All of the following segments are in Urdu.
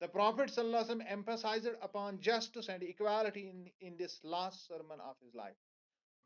The Prophet sallallahu alaihi wasallam emphasized upon justice and equality in this last sermon of his life.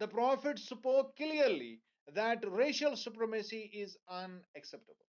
The Prophet spoke clearly that racial supremacy is unacceptable.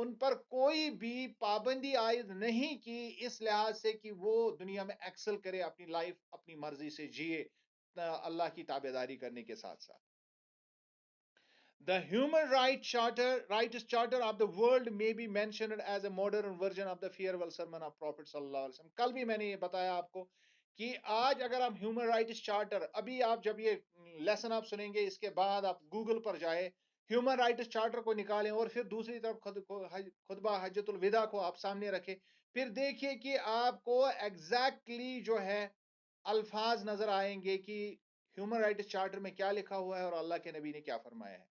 ان پر کوئی بھی پابندی عائد نہیں کی اس لحاظ سے کہ وہ دنیا میں ایکسل کرے، اپنی لائف اپنی مرضی سے جیے، اللہ کی تابع داری کرنے کے ساتھ ساتھ. The human rights charter of the world may be mentioned as a modern version of the farewell sermon of Prophet sallallahu alaihi wasallam. کل بھی میں نے یہ بتایا آپ کو کہ آج اگر آپ ہیومن رائٹس چارٹر، ابھی آپ جب یہ لیسن آپ سنیں گے اس کے بعد آپ گوگل پر جائے، ہیومن رائٹس چارٹر کو نکالیں اور پھر دوسری طرف خطبہ حجۃ الوداع کو آپ سامنے رکھیں، پھر دیکھیے کہ آپ کو ایگزیکٹلی جو ہے الفاظ نظر آئیں گے کہ ہیومن رائٹس چارٹر میں کیا لکھا ہوا ہے اور اللہ کے نبی نے کیا فرمایا ہے.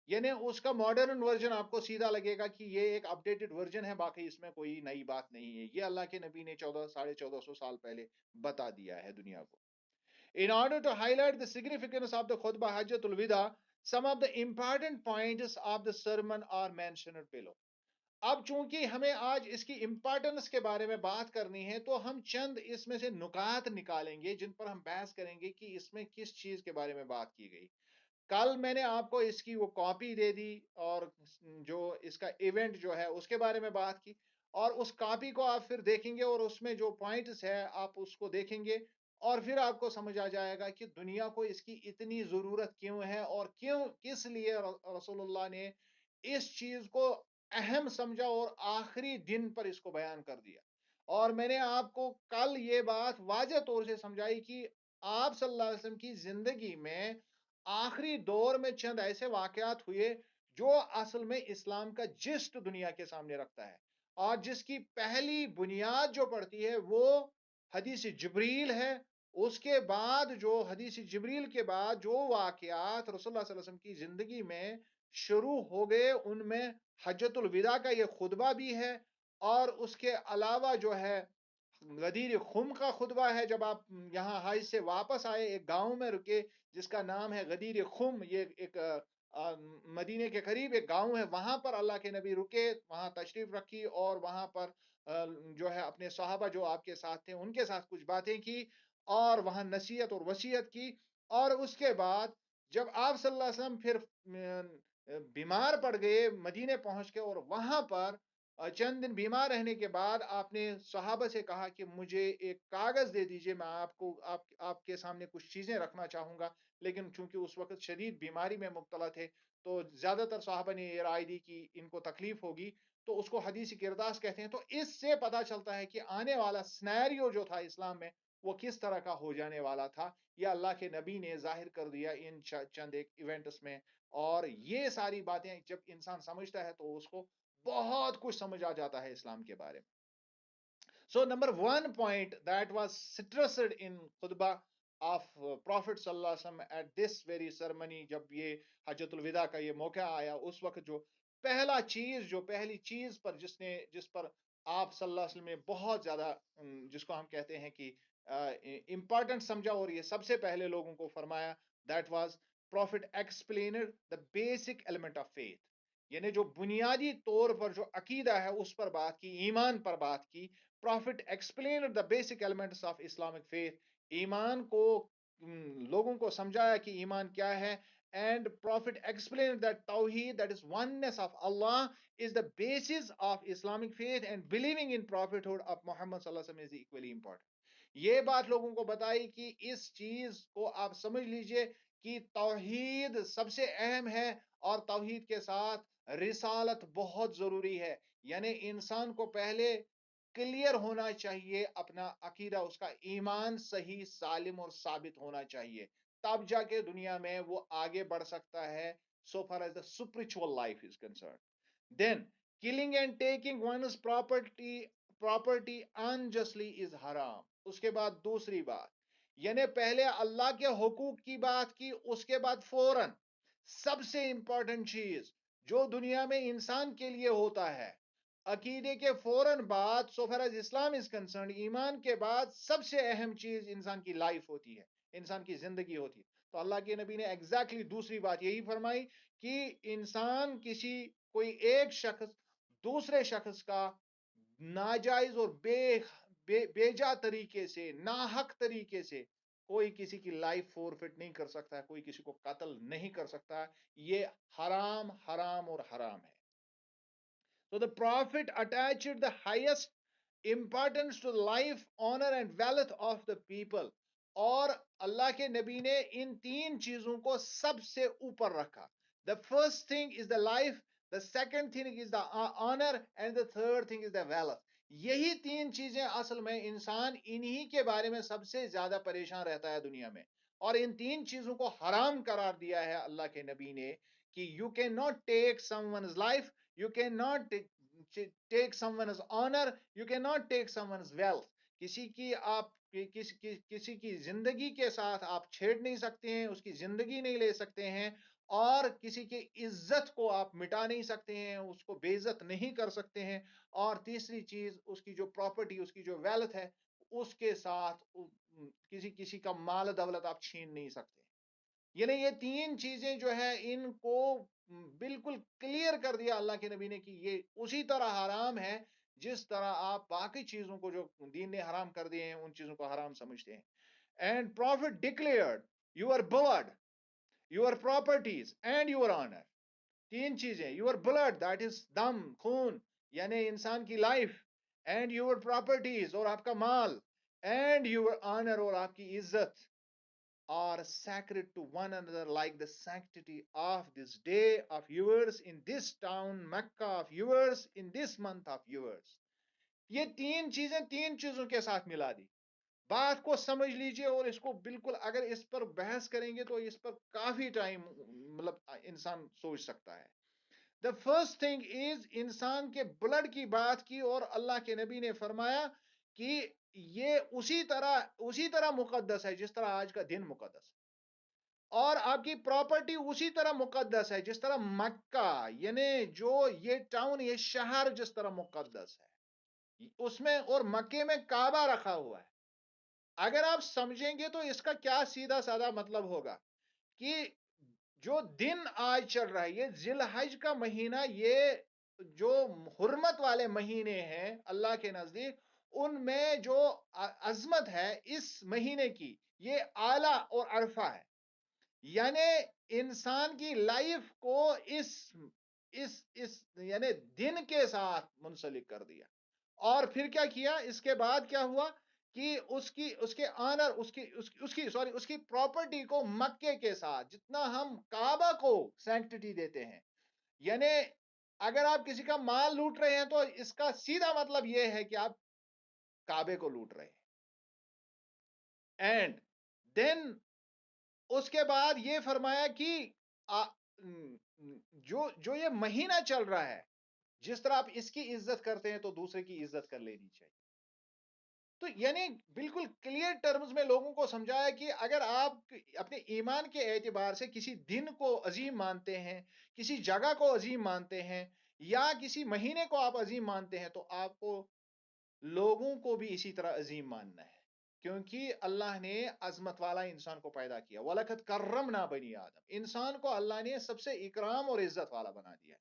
یعنی اس کا ماڈرن ورژن آپ کو سیدھا لگے گا کہ یہ ایک اپڈیٹڈ ورژن ہے، باقی اس میں کوئی نئی بات نہیں ہے. یہ اللہ کے نبی نے 1400 سال پہلے بتا دیا ہے دنیا کو. In order to highlight the significance of the khutbah Hajjat al-Wida, some of the important points of the sermon are mentioned below. اب چونکہ ہمیں آج اس کی امپارٹنس کے بارے میں بات کرنی ہے تو ہم چند اس میں سے نکات نکالیں گے جن پر ہم بحث کریں گے کہ اس میں کس چیز کے بارے میں بات کی گئی. کل میں نے آپ کو اس کی وہ کاپی دے دی اور جو اس کا ایونٹ جو ہے اس کے بارے میں بات کی، اور اس کاپی کو آپ پھر دیکھیں گے اور اس میں جو پوائنٹس ہے آپ اس کو دیکھیں گے اور پھر آپ کو سمجھ آ جائے گا کہ دنیا کو اس کی اتنی ضرورت کیوں ہے اور کس لیے رسول اللہ نے اس چیز کو اہم سمجھا اور آخری دن پر اس کو بیان کر دیا. اور میں نے آپ کو کل یہ بات واضح طور سے سمجھائی کہ آپ صلی اللہ علیہ وسلم کی زندگی میں آخری دور میں چند ایسے واقعات ہوئے جو اصل میں اسلام کا جسٹ دنیا کے سامنے رکھتا ہے، اور جس کی پہلی بنیاد جو پڑتی ہے وہ حدیث جبریل ہے. اس کے بعد جو حدیث جبریل کے بعد جو واقعات رسول اللہ صلی اللہ علیہ وسلم کی زندگی میں شروع ہو گئے ان میں حجۃ الوداع کا یہ خطبہ بھی ہے، اور اس کے علاوہ جو ہے غدیر خم کا خطبہ ہے. جب آپ یہاں حج سے واپس آئے ایک گاؤں میں رکے جس کا نام ہے غدیر خم، یہ ایک مدینے کے قریب ایک گاؤں ہے، وہاں پر اللہ کے نبی رکے، وہاں تشریف رکھی اور وہاں پر جو ہے اپنے صحابہ جو آپ کے ساتھ تھے ان کے ساتھ کچھ باتیں کی اور وہاں نصیحت اور وصیت کی. اور اس کے بعد جب آپ صلی اللہ علیہ وسلم پھر بیمار پڑ گئے مدینے پہنچ کے، اور وہاں پر چند دن بیمار رہنے کے بعد آپ نے صحابہ سے کہا کہ مجھے ایک کاغذ دے دیجئے، میں آپ کے سامنے کچھ چیزیں رکھنا چاہوں گا. لیکن چونکہ اس وقت شدید بیماری میں مبتلا تھے تو زیادہ تر صحابہ نے یہ رائے دی کہ ان کو تکلیف ہوگی، تو اس کو حدیث کرداس کہتے ہیں. تو اس سے پتا چلتا ہے کہ آنے والا سنیریو جو تھا اسلام میں وہ کس طرح کا ہو جانے والا تھا. یہ اللہ کے نبی نے ظاہر کر دیا ان چند ایک ایونٹس میں، اور یہ ساری باتیں جب انسان سمجھتا ہے تو اس کو بہت کچھ سمجھ آ جاتا ہے اسلام کے بارے میں. So number one point that was stressed in khutbah of Prophet sallallahu alaihi wasallam at this very ceremony، جب یہ حجۃ الوداع کا یہ موقع آیا اس وقت جو پہلی چیز پر جس پر آپ صلی اللہ علیہ وسلم نے بہت زیادہ جس کو ہم کہتے ہیں کہ امپورٹنٹ سمجھا اور یہ سب سے پہلے لوگوں کو فرمایا، that was Prophet explained the basic element of faith. یعنی جو بنیادی طور پر جو عقیدہ ہے اس پر بات کی، ایمان پر بات کی. Prophet explained the basic elements of Islamic faith. ایمان کو لوگوں کو سمجھایا کہ ایمان کیا ہے. And Prophet explained that Tawheed, that is oneness of Allah, is the basis of Islamic faith, and believing in prophethood of Muhammad sallallahu alaihi wasallam is equally important. یہ بات لوگوں کو بتائی کہ اس چیز کو آپ سمجھ لیجئے کہ توحید سب سے اہم ہے اور توحید کے ساتھ رسالت بہت ضروری ہے. یعنی انسان کو پہلے کلیئر ہونا چاہیے اپنا عقیدہ، اس کا ایمان صحیح سالم اور ثابت ہونا چاہیے، تب جا کے دنیا میں وہ آگے بڑھ سکتا ہے. so far as the spiritual life is concerned. Then killing and taking one's property unjustly is haram. اس کے بعد دوسری بات، یعنی پہلے اللہ کے حقوق کی بات کی، اس کے بعد فوراً سب سے امپورٹنٹ چیز جو دنیا میں انسان کے لیے ہوتا ہے، عقیدے کے فوراً بعد so far as Islam is concerned، ایمان کے بعد سب سے اہم چیز انسان کی لائف ہوتی ہے، انسان کی زندگی ہوتی ہے. تو اللہ کے نبی نے ایگزیکٹلی دوسری بات یہی فرمائی کہ انسان کوئی ایک شخص دوسرے شخص کا ناجائز اور بے جا طریقے سے، ناحق طریقے سے کوئی کسی کی لائف فورفٹ نہیں کر سکتا، کوئی کسی کو قتل نہیں کر سکتا. یہ حرام اور حرام ہے. So the Prophet attached the highest importance to life, honor and wealth of the people. اور اللہ کے نبی نے ان تین چیزوں کو سب سے اوپر رکھا. The first thing is the life, the second thing is the honor, and the third thing is the wealth. یہی تین چیزیں اصل میں انسان انہی کے بارے میں سب سے زیادہ پریشان رہتا ہے دنیا میں. اور ان تین چیزوں کو حرام قرار دیا ہے اللہ کے نبی نے کہ you can not take some one's life, you cannot take someone's honor, you cannot take someone's wealth. کسی کی آپ کسی کی زندگی کے ساتھ آپ چھیڑ نہیں سکتے ہیں, اس کی زندگی نہیں لے سکتے ہیں, اور کسی کی عزت کو آپ مٹا نہیں سکتے ہیں, اس کو بے عزت نہیں کر سکتے ہیں. اور تیسری چیز اس کی جو پراپرٹی, اس کی جو ویلتھ ہے, اس کے ساتھ کسی کا مال دولت آپ چھین نہیں سکتے. یعنی یہ تین چیزیں جو ہے ان کو بالکل کلیئر کر دیا اللہ کے نبی نے کہ یہ اسی طرح حرام ہے جس طرح آپ باقی چیزوں کو جو دین نے حرام کر دیے ہیں ان چیزوں کو حرام سمجھتے ہیں. And prophet declared your blood, your properties and your honour. تین چیزیں, یور بلڈ دیٹ از دم خون, یعنی انسان کی لائف, اینڈ یور پراپرٹیز اور آپ کا مال, اینڈ یور آنر اور آپ کی عزت, are sacred to one another like the sanctity of this day of yours in this town Mecca of yours in this month of yours. یہ تین چیزیں تین چیزوں کے ساتھ ملا دی. بات کو سمجھ لیجئے اور اس کو بالکل اگر اس پر بحث کریں گے تو اس پر کافی ٹائم مطلب انسان سوچ سکتا ہے. The first thing is انسان کے بلڈ کی بات کی اور اللہ کے نبی نے فرمایا کہ یہ اسی طرح مقدس ہے جس طرح آج کا دن مقدس ہے. اور آپ کی پراپرٹی اسی طرح مقدس ہے جس طرح مکہ, یعنی جو یہ ٹاؤن, یہ شہر جس طرح مقدس ہے, اس میں اور مکے میں کعبہ رکھا ہوا ہے. اگر آپ سمجھیں گے تو اس کا کیا سیدھا سادہ مطلب ہوگا کہ جو دن آج چل رہا ہے, یہ ذی الحج کا مہینہ, یہ جو حرمت والے مہینے ہیں اللہ کے نزدیک, ان میں جو عظمت ہے اس مہینے کی, یہ اعلیٰ اور عرفہ ہے. یعنی انسان کی لائف کو اس یعنی دن کے ساتھ منسلک کر دیا. اور پھر کیا کیا, اس کے بعد کیا ہوا کہ اس کے آنر, اس کی پراپرٹی کو مکے کے ساتھ, جتنا ہم کعبہ کو سینکٹیٹی دیتے ہیں, یعنی اگر آپ کسی کا مال لوٹ رہے ہیں تو اس کا سیدھا مطلب یہ ہے کہ آپ کعبے کو لوٹ رہے ہیں. اینڈ دین اس کے بعد یہ فرمایا کہ جو یہ مہینہ چل رہا ہے, جس طرح آپ اس کی عزت کرتے ہیں تو دوسرے کی عزت کر لینی چاہیے. تو یعنی بالکل کلیئر ٹرمز میں لوگوں کو سمجھایا کہ اگر آپ اپنے ایمان کے اعتبار سے کسی دن کو عظیم مانتے ہیں, کسی جگہ کو عظیم مانتے ہیں, یا کسی مہینے کو آپ عظیم مانتے ہیں, تو آپ کو لوگوں کو بھی اسی طرح عظیم ماننا ہے, کیونکہ اللہ نے عظمت والا انسان کو پیدا کیا. وَلَقَدْ كَرَّمْنَا بَنِي آدم, انسان کو اللہ نے سب سے اکرام اور عزت والا بنا دیا.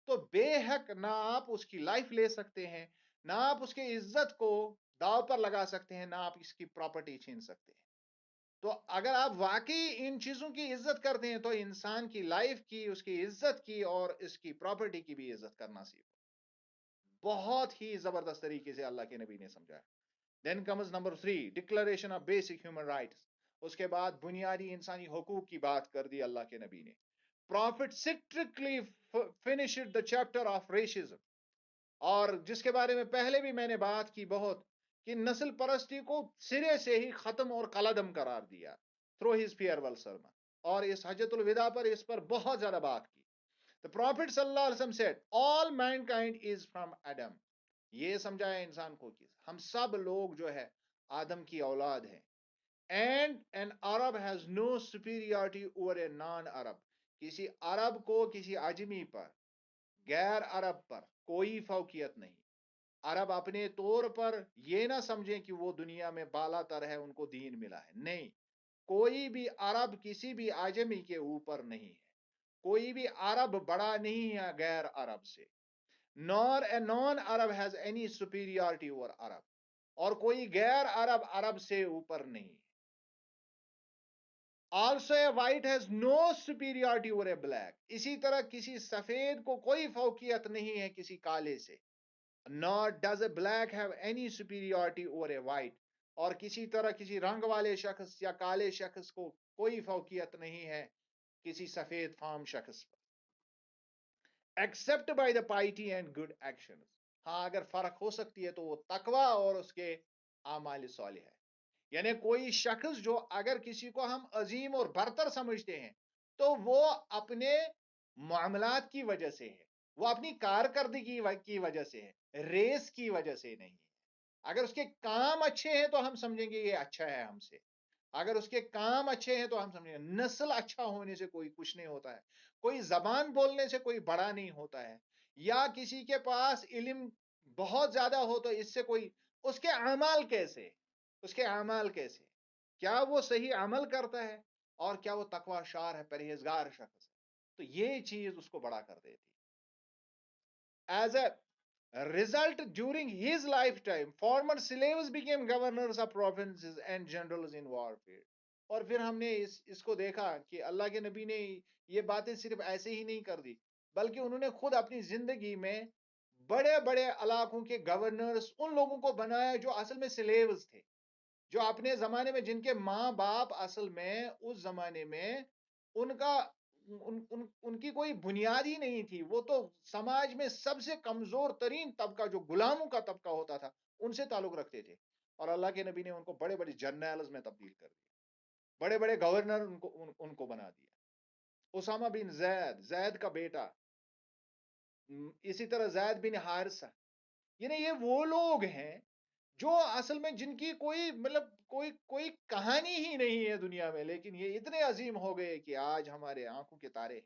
تو بے حق نہ آپ اس کی لائف لے سکتے ہیں, نہ آپ اس کی عزت کو داؤ پر لگا سکتے ہیں, نہ آپ اس کی پراپرٹی چھین سکتے ہیں. تو اگر آپ واقعی ان چیزوں کی عزت کرتے ہیں تو انسان کی لائف کی, اس کی عزت کی اور اس کی پراپرٹی کی بھی عزت کرنا سیکھو. بہت ہی زبردست طریقے سے اللہ کے نبی نے سمجھایا. Then comes number 3, declaration of basic human rights. اس کے بعد بنیادی انسانی حقوق کی بات کر دی اللہ کے نبی نے. Prophet strictly finished the chapter of racism, اور جس کے بارے میں پہلے بھی میں نے بات کی بہت, کہ نسل پرستی کو سرے سے ہی ختم اور قلعدم قرار دیا through his farewell sermon, اور اس حجۃ الوداع پر اس پر بہت زیادہ بات کی. The Prophet صلی اللہ علیہ وسلم said, all mankind is from Adam. یہ سمجھایا انسان کو کہ ہم سب لوگ جو ہے آدم کی اولاد ہیں. And an Arab has no superiority over a non-Arab. کسی عرب کو کسی عجمی پر, غیر عرب پر کوئی فوقیت نہیں. عرب اپنے طور پر یہ نہ سمجھیں کہ وہ دنیا میں بالا تر ہے, ان کو دین ملا ہے. نہیں, کوئی بھی عرب کسی بھی عجمی کے اوپر نہیں ہے. کوئی بھی عرب بڑا نہیں ہے غیر عرب سے. nor a non-Arab has any superiority over Arab. اور کوئی غیر عرب عرب سے اوپر نہیں. also a white has no superiority over a black. اسی طرح کسی سفید کو کوئی فوقیت نہیں ہے کسی کالے سے. nor does a black have any superiority over a white. اور کسی طرح کسی رنگ والے شخص یا کالے شخص کو کوئی فوقیت نہیں ہے کسی سفید فام شخص پر. except by the piety and good actions. ہاں اگر فرق ہو سکتی ہے تو وہ تقوی اور اس کے اعمال صالح ہے. یعنی کوئی شخص جو اگر کسی کو ہم عظیم اور برتر سمجھتے ہیں تو وہ اپنے معاملات کی وجہ سے ہے, وہ اپنی کارکردگی کی وجہ سے ہے, ریس کی وجہ سے نہیں ہے. اگر اس کے کام اچھے ہیں تو ہم سمجھیں گے یہ اچھا ہے ہم سے, اگر اس کے کام اچھے ہیں تو ہم سمجھیں گے. نسل اچھا ہونے سے کوئی کچھ نہیں ہوتا ہے, کوئی زبان بولنے سے کوئی بڑا نہیں ہوتا ہے, یا کسی کے پاس علم بہت زیادہ ہو تو اس سے کوئی, اس کے اعمال کیسے, اس کے اعمال کیسے, کیا وہ صحیح عمل کرتا ہے اور کیا وہ تقوی شار ہے, پرہیزگار شخص ہے, تو یہ چیز اس کو بڑا کر دیتی. As a result, during his lifetime former slaves became governors of provinces and generals in warfare. اور پھر ہم نے اس کو دیکھا کہ اللہ کے نبی نے یہ باتیں صرف ایسے ہی نہیں کر دی, بلکہ انہوں نے خود اپنی زندگی میں بڑے بڑے علاقوں کے گورنرز ان لوگوں کو بنایا جو اصل میں سلیوز تھے, جو اپنے زمانے میں جن کے ماں باپ اصل میں اس زمانے میں ان کا ان کی کوئی بنیاد ہی نہیں تھی, وہ تو سماج میں سب سے کمزور ترین طبقہ جو غلاموں کا طبقہ ہوتا تھا ان سے تعلق رکھتے تھے, اور اللہ کے نبی نے ان کو بڑے بڑے جرنیلز میں تبدیل کر دیا, بڑے بڑے گورنر ان کو بنا دیا. اسامہ بن زید, زید کا بیٹا, اسی طرح زید بن حارثہ, یعنی یہ وہ لوگ ہیں جو اصل میں جن کی کوئی مطلب کوئی کہانی ہی نہیں ہے دنیا میں, لیکن یہ اتنے عظیم ہو گئے کہ آج ہمارے آنکھوں کے تارے.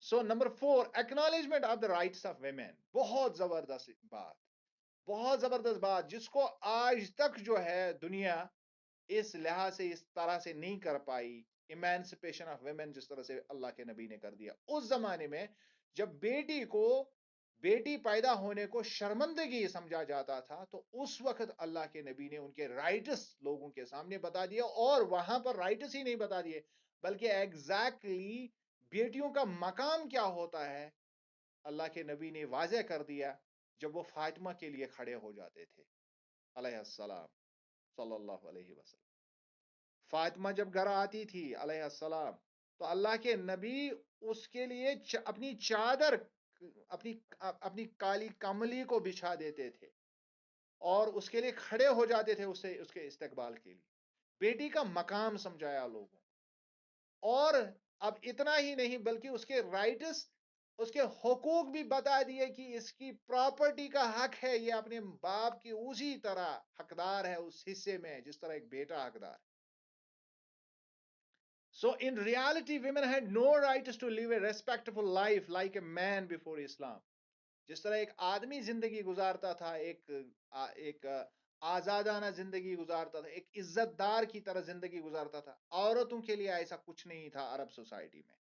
سو number 4, acknowledgement of the rights of women. بہت زبردست بات, بہت زبردست بات, جس کو آج تک جو ہے دنیا اس لحاظ سے اس طرح سے نہیں کر پائی. ایمانسپیشن آف ویمن جس طرح سے اللہ کے نبی نے کر دیا. اس زمانے میں جب بیٹی پیدا ہونے کو شرمندگی سمجھا جاتا تھا تو اس وقت اللہ کے نبی نے ان کے رائٹس لوگوں کے سامنے بتا دیا, اور وہاں پر رائٹس ہی نہیں بتا دیے بلکہ ایگزیکٹلی بیٹیوں کا مقام کیا ہوتا ہے اللہ کے نبی نے واضح کر دیا جب وہ فاطمہ کے لیے کھڑے ہو جاتے تھے علیہ السلام صلی اللہ علیہ وسلم. فاطمہ جب گھر آتی تھی علیہ السلام تو اللہ کے نبی اس کے لیے اپنی چادر, اپنی کالی کملی کو بچھا دیتے تھے اور اس کے لیے کھڑے ہو جاتے تھے اس کے استقبال کے لیے. بیٹی کا مقام سمجھایا لوگوں, اور اب اتنا ہی نہیں بلکہ اس کے رائٹس, اس کے حقوق بھی بتا دیے کہ اس کی پراپرٹی کا حق ہے, یہ اپنے باپ کی اسی طرح حقدار ہے اس حصے میں جس طرح ایک بیٹا حقدار ہے. So in reality, women had no rights to live a respectful life like a man before Islam. جس طرح ایک آدمی زندگی گزارتا تھا, ایک آزادانہ زندگی گزارتا تھا, ایک عزت دار کی طرح زندگی گزارتا تھا, عورتوں کے لیے ایسا کچھ نہیں تھا عرب سوسائٹی میں.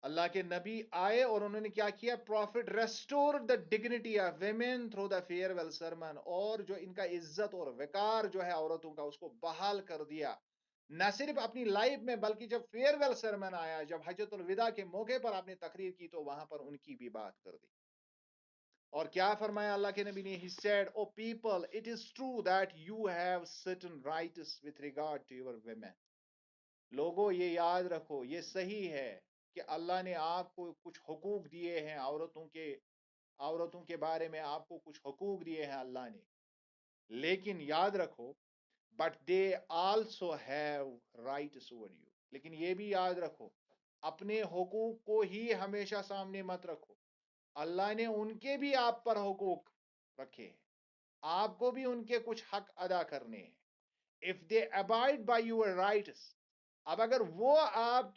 اللہ کے نبی آئے اور انہوں نے کیا کیا, prophet restore the dignity of women through the farewell sermon, اور جو ان کا عزت اور وقار جو ہے عورتوں کا اس کو بحال کر دیا, نہ صرف اپنی لائف میں بلکہ جب فیئر ویل سرمن آیا, جب حجۃ الوداع کے موقع پر آپ نے تقریر کی تو وہاں پر ان کی بھی بات کر دی. اور کیا فرمایا اللہ کے نبی نے, he said, oh people, it is true that you have certain rights with regard to your women. لوگوں یہ یاد رکھو, یہ صحیح ہے کہ اللہ نے آپ کو کچھ حقوق دیے ہیں, عورتوں کے بارے میں آپ کو کچھ حقوق دیے ہیں اللہ نے, لیکن یاد رکھو but they also have rights over you. لیکن یہ بھی یاد رکھو اپنے حقوق کو ہی ہمیشہ سامنے مت رکھو, اللہ نے ان کے بھی آپ پر حقوق رکھے ہیں, آپ کو بھی ان کے کچھ حق ادا کرنے ہیں. if they abide by your rights, اب اگر وہ آپ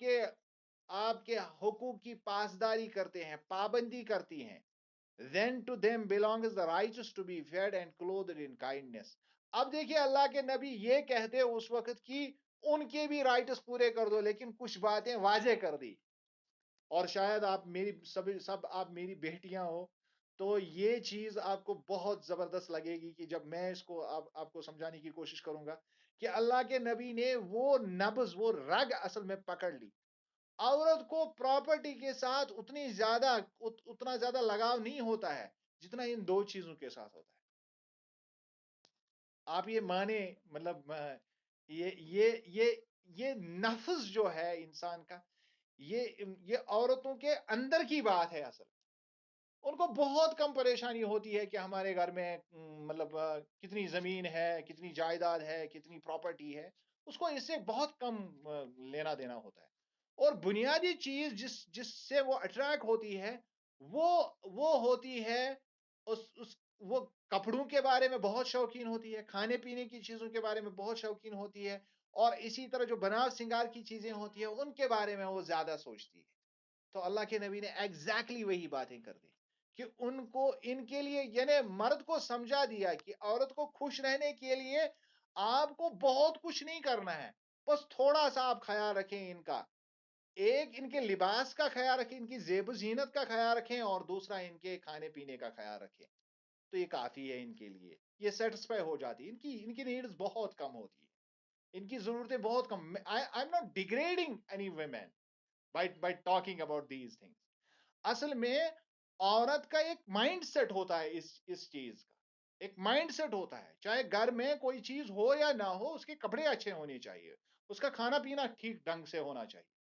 کے حقوق کی پاسداری کرتے ہیں, پابندی کرتی ہیں, then to them belongs the rights to be fed and clothed in kindness. اب دیکھیے اللہ کے نبی یہ کہتے اس وقت کی ان کے بھی رائٹس پورے کر دو, لیکن کچھ باتیں واضح کر دی. اور شاید آپ میری سب آپ میری بیٹیاں ہو تو یہ چیز آپ کو بہت زبردست لگے گی کہ جب میں اس کو آپ کو سمجھانے کی کوشش کروں گا کہ اللہ کے نبی نے وہ نبض، وہ رگ اصل میں پکڑ لی. عورت کو پراپرٹی کے ساتھ اتنا زیادہ لگاؤ نہیں ہوتا ہے جتنا ان دو چیزوں کے ساتھ ہوتا ہے. آپ یہ مانے، مطلب یہ نفس جو ہے انسان کا، یہ عورتوں کے اندر کی بات ہے اصل. ان کو بہت کم پریشانی ہوتی ہے کہ ہمارے گھر میں مطلب کتنی زمین ہے، کتنی جائیداد ہے، کتنی پراپرٹی ہے. اس کو اس سے بہت کم لینا دینا ہوتا ہے. اور بنیادی چیز جس سے وہ اٹریکٹ ہوتی ہے، وہ ہوتی ہے وہ کپڑوں کے بارے میں بہت شوقین ہوتی ہے، کھانے پینے کی چیزوں کے بارے میں بہت شوقین ہوتی ہے، اور اسی طرح جو بناؤ سنگار کی چیزیں ہوتی ہیں ان کے بارے میں وہ زیادہ سوچتی ہے. تو اللہ کے نبی نے ایگزیکٹلی وہی باتیں کر دی کہ ان کے لیے، یعنی مرد کو سمجھا دیا کہ عورت کو خوش رہنے کے لیے آپ کو بہت کچھ نہیں کرنا ہے، بس تھوڑا سا آپ خیال رکھیں ان کا. ایک ان کے لباس کا خیال رکھیں، ان کی زیب و زینت کا خیال رکھیں، اور دوسرا ان کے کھانے پینے کا خیال رکھیں. تو یہ کافی ہے ان کے لیے، یہ سیٹسفائی ہو جاتی ہے. ان کی نیڈز بہت کم ہوتی ہے، ان کی ضرورتیں بہت کم. I am not degrading any women by talking about these things. اصل میں عورت کا ایک مائنڈ سیٹ ہوتا ہے اس چیز کا. ایک مائنڈ سیٹ ہوتا ہے، چاہے گھر میں کوئی چیز ہو یا نہ ہو، اس کے کپڑے اچھے ہونے چاہیے، اس کا کھانا پینا ٹھیک ڈھنگ سے ہونا چاہیے.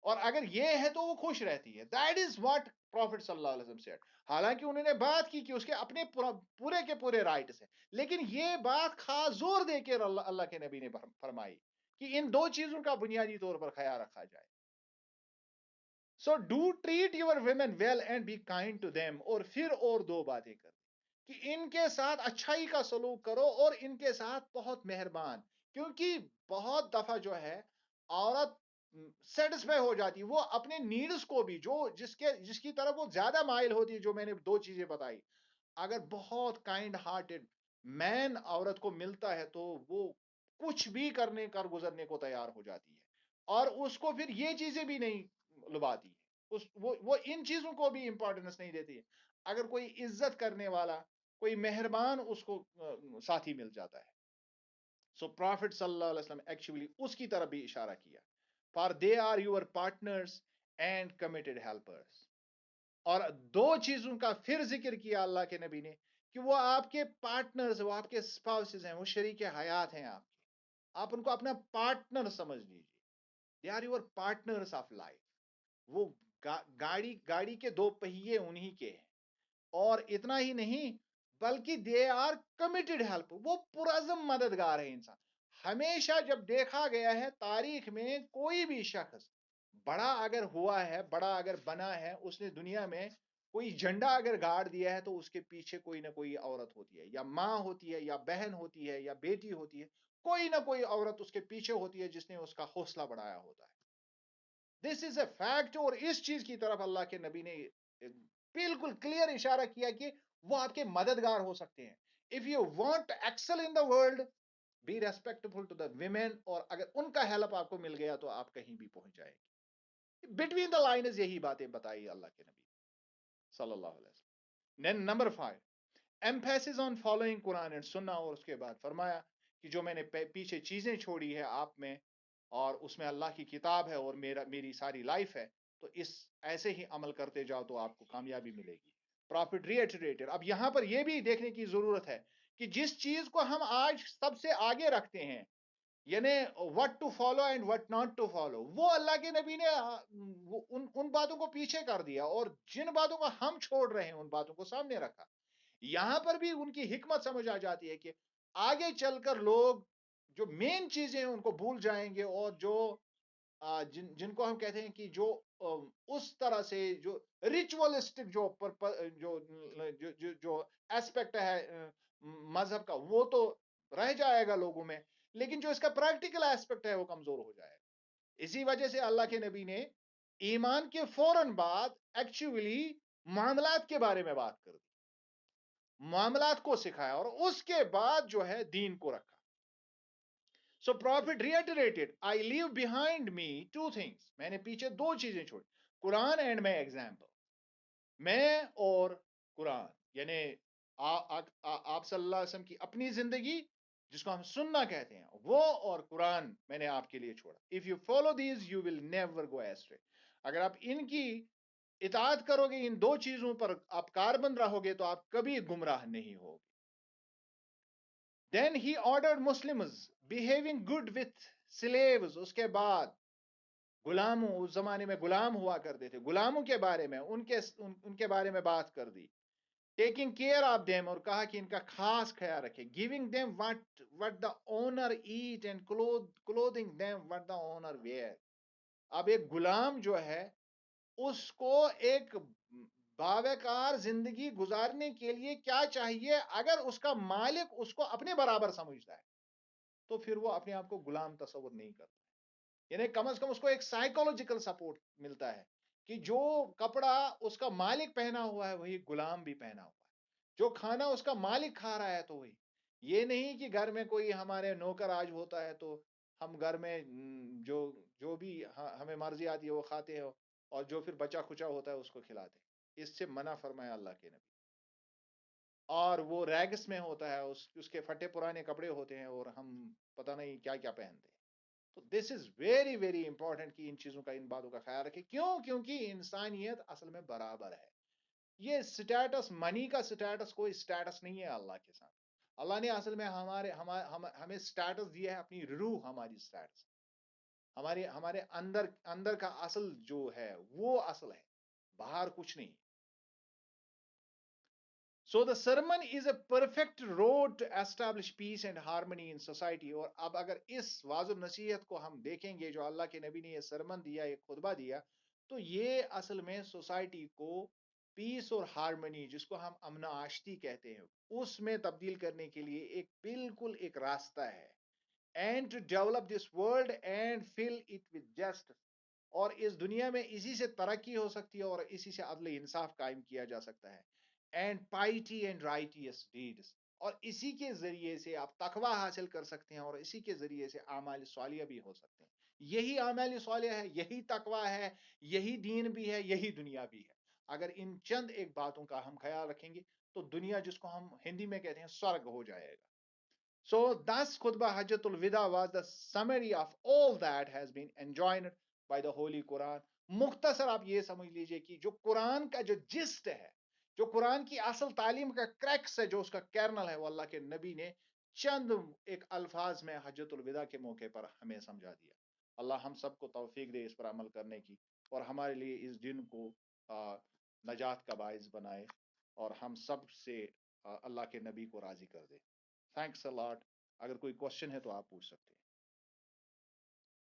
اور اگر یہ ہے تو وہ خوش رہتی ہے. دیٹ از واٹ پروفٹ صلی اللہ علیہ وسلم سیڈ. حالانکہ انہوں نے بات کی کہ اس کے اپنے پورے کے پورے رائٹس ہیں، لیکن یہ بات خاص زور دے کے اللہ کے نبی نے فرمائی کہ ان دو چیزوں کا بنیادی طور پر خیال رکھا جائے. So do treat your women well and be kind to them. اور پھر اور دو باتیں کر کہ ان کے ساتھ اچھائی کا سلوک کرو اور ان کے ساتھ بہت مہربان. کیونکہ بہت دفعہ جو ہے عورت سیٹسفائی ہو جاتی، وہ اپنے نیڈز کو بھی، جس کی طرف وہ زیادہ مائل ہوتی ہے، جو میں نے دو چیزیں بتائی. اگر بہت کائنڈ ہارٹڈ مین عورت کو ملتا ہے تو وہ کچھ بھی کرنے کر گزرنے کو تیار ہو جاتی ہے، اور اس کو پھر یہ چیزیں بھی نہیں لباتی ہے. وہ ان چیزوں کو بھی امپورٹنس نہیں دیتی ہے. اگر کوئی عزت کرنے والا، کوئی مہربان اس کو ساتھی مل جاتا ہے. سو پرافٹ صلی اللہ علیہ وسلم ایکچولی اس کی طرف بھی اشارہ کیا. For they are your partners and committed helpers. اور دو چیزوں کا پھر ذکر کیا اللہ کے نبی نے کہ وہ آپ کے پارٹنرز، وہ آپ کے اسپاؤسز ہیں، وہ شریک حیات ہیں آپ کے. آپ ان کو اپنا پارٹنر سمجھ لیجیے. They are your partners of life. وہ گاڑی کے دو پہیے انہی کے ہیں. اور اتنا ہی نہیں بلکہ دے آر کمیٹڈ ہیلپ. وہ پرعزم مددگار ہے انسان. ہمیشہ جب دیکھا گیا ہے تاریخ میں، کوئی بھی شخص بڑا اگر ہوا ہے، بڑا اگر بنا ہے، اس نے دنیا میں کوئی جھنڈا اگر گاڑ دیا ہے تو اس کے پیچھے کوئی نہ کوئی عورت ہوتی ہے، یا ماں ہوتی ہے، یا بہن ہوتی ہے، یا بیٹی ہوتی ہے. کوئی نہ کوئی عورت اس کے پیچھے ہوتی ہے جس نے اس کا حوصلہ بڑھایا ہوتا ہے. دس از اے فیکٹ. اور اس چیز کی طرف اللہ کے نبی نے بالکل کلیئر اشارہ کیا کہ وہ آپ کے مددگار ہو سکتے ہیں. If you want excel in the world, be respectful to the women. اور اگر ان کا ہیلپ آپ کو مل گیا تو آپ کہیں بھی پہنچ جائے گی. بٹوین دا لائنز یہی باتیں بتائی اللہ کے نبی صلی اللہ علیہ وسلم. Then number 5، emphasis on following Quran and Sunnah. اور اس کے بعد فرمایا کہ جو میں نے پیچھے چیزیں چھوڑی ہے آپ میں، اور اس میں اللہ کی کتاب ہے اور میری ساری لائف ہے، تو ایسے ہی عمل کرتے جاؤ تو آپ کو کامیابی ملے گی. Prophet reiterated. اب یہاں پر یہ بھی دیکھنے کی ضرورت ہے کہ جس چیز کو ہم آج سب سے آگے رکھتے ہیں، یعنی what to follow and what not to follow, وہ اللہ کے نبی نے ان باتوں کو پیچھے کر دیا، اور جن باتوں کو ہم چھوڑ رہے ہیں ان باتوں کو سامنے رکھا. یہاں پر بھی ان کی حکمت سمجھ آ جاتی ہے کہ آگے چل کر لوگ جو مین چیزیں ہیں ان کو بھول جائیں گے، اور جو جن کو ہم کہتے ہیں کہ جو اس طرح سے جو ریچولسٹک جو ایسپیکٹ ہے مذہب کا، وہ تو رہ جائے گا لوگوں میں، لیکن جو اس کا پریکٹیکل ایسپیکٹ ہے وہ کمزور ہو جائے گا. اسی وجہ سے اللہ کے نبی نے ایمان کے فوراً بعد ایکچولی معاملات کے بارے میں بات کر دی، معاملات کو سکھایا، اور اس کے بعد جو ہے دین کو رکھا. سو پروفٹ ریٹریٹڈ آئی leave behind me two things. میں نے پیچھے دو چیزیں چھوڑی، قرآن اینڈ مائی ایگزامپل. میں اور قرآن، یعنی آپ صلی اللہ علیہ وسلم کی اپنی زندگی جس کو ہم سننا کہتے ہیں، وہ اور قرآن میں نے آپ کے لیے چھوڑا. If you follow these you will never go astray. اگر آپ ان کی اطاعت کرو گے، ان دو چیزوں پر آپ کاربند رہو گے، تو آپ کبھی گمراہ نہیں ہوگے. Then he ordered Muslims behaving good with slaves. اس کے بعد غلاموں، اس زمانے میں غلام ہوا کرتے تھے، غلاموں کے بارے میں ان کے بارے میں بات کر دی. ٹیکنگ کیئر آف دیم، اور کہا کہ ان کا خاص خیال رکھے. Giving them what the owner eat and clothing them what the owner wear. اب ایک غلام جو ہے اس کو ایک باوقار زندگی گزارنے کے لیے کیا چاہیے؟ اگر اس کا مالک اس کو اپنے برابر سمجھتا ہے تو پھر وہ اپنے آپ کو غلام تصور نہیں کرتا. یعنی کم از کم اس کو ایک سائیکولوجیکل سپورٹ ملتا ہے کہ جو کپڑا اس کا مالک پہنا ہوا ہے وہی غلام بھی پہنا ہوا ہے. جو کھانا اس کا مالک کھا رہا ہے تو وہی. یہ نہیں کہ گھر میں کوئی ہمارے نوکر آج ہوتا ہے تو ہم گھر میں جو جو بھی ہمیں مرضی آتی ہے وہ کھاتے ہیں، اور جو پھر بچا کھچا ہوتا ہے اس کو کھلاتے ہیں. اس سے منع فرمایا اللہ کے نبی. اور وہ ریگس میں ہوتا ہے، اس کے پھٹے پرانے کپڑے ہوتے ہیں، اور ہم پتہ نہیں کیا کیا پہنتے ہیں. تو دس از ویری ویری امپورٹنٹ کہ ان چیزوں کا، ان باتوں کا خیال رکھے. کیوں؟ کیونکہ انسانیت اصل میں برابر ہے. یہ سٹیٹس، منی کا سٹیٹس کوئی سٹیٹس نہیں ہے اللہ کے ساتھ. اللہ نے اصل میں ہمیں سٹیٹس دیا ہے اپنی روح. ہماری سٹیٹس ہمارے اندر کا اصل جو ہے وہ اصل ہے، باہر کچھ نہیں. So the sermon is a perfect road to establish peace and harmony in society. اور اب اگر اس واضح نصیحت کو ہم دیکھیں گے جو اللہ کے نبی نے یہ سرمن دیا، یہ خطبہ دیا، تو یہ اصل میں سوسائٹی کو پیس اور ہارمنی، جس کو ہم امن و آشتی کہتے ہیں، اس میں تبدیل کرنے کے لیے ایک بالکل ایک راستہ ہے. And to develop this world and fill it with justice. اور اس دنیا میں اسی سے ترقی ہو سکتی ہے اور اسی سے عدل انصاف قائم کیا جا سکتا ہے. And piety and رائٹیس deeds. اور اسی کے ذریعے سے آپ تقوی حاصل کر سکتے ہیں، اور اسی کے ذریعے سے اعمال صالحہ بھی ہو سکتے ہیں. یہی اعمال صالحہ ہے، یہی تقوی ہے، یہی دین بھی ہے، یہی دنیا بھی ہے. اگر ان چند ایک باتوں کا ہم خیال رکھیں گے تو دنیا، جس کو ہم ہندی میں کہتے ہیں سرگ، ہو جائے گا. So thus khutbah Hajjatul Wida was the summary of all that has been enjoined by the Holy Quran. مختصر آپ یہ سمجھ لیجئے کہ جو قرآن کا جو جسٹ ہے، جو قرآن کی اصل تعلیم کا کریکس ہے، جو اس کا کیرنل ہے، وہ اللہ کے نبی نے چند ایک الفاظ میں حجت الوداع کے موقع پر ہمیں سمجھا دیا. اللہ ہم سب کو توفیق دے اس پر عمل کرنے کی، اور ہمارے لیے اس دن کو نجات کا باعث بنائے، اور ہم سب سے اللہ کے نبی کو راضی کر دے. تھینکس اے لاٹ. اگر کوئی کوشچن ہے تو آپ پوچھ سکتے ہیں.